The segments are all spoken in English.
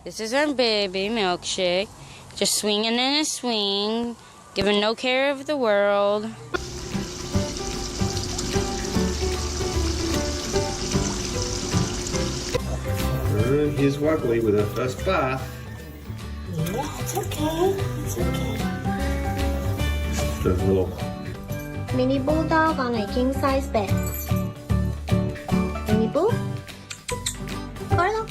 This is our baby, Milkshake. Just swinging in a swing, giving no care of the world. Here's Wuggly with her first bath. Yeah, it's okay. It's okay. The little Mini bulldog on a king size bed. Mini boo. Carlo.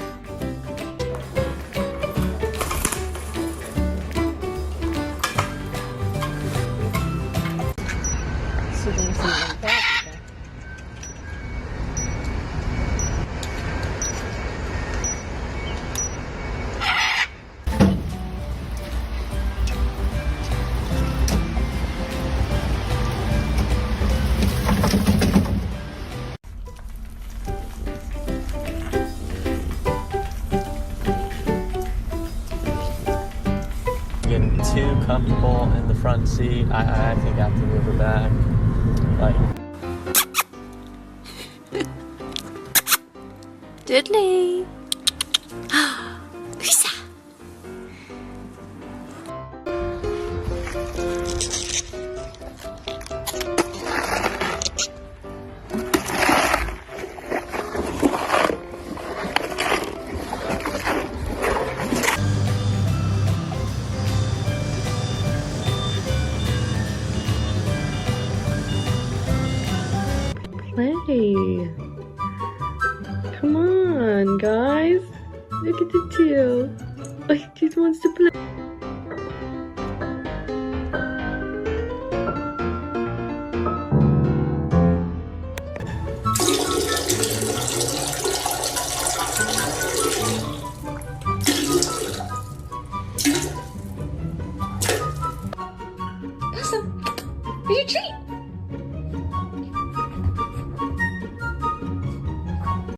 Getting too comfortable in the front seat. I think I have to move her back. Like, Dudley. Lisa. Play. Come on, guys. Look at the two. Oh, he just wants to play. Awesome. For your treat.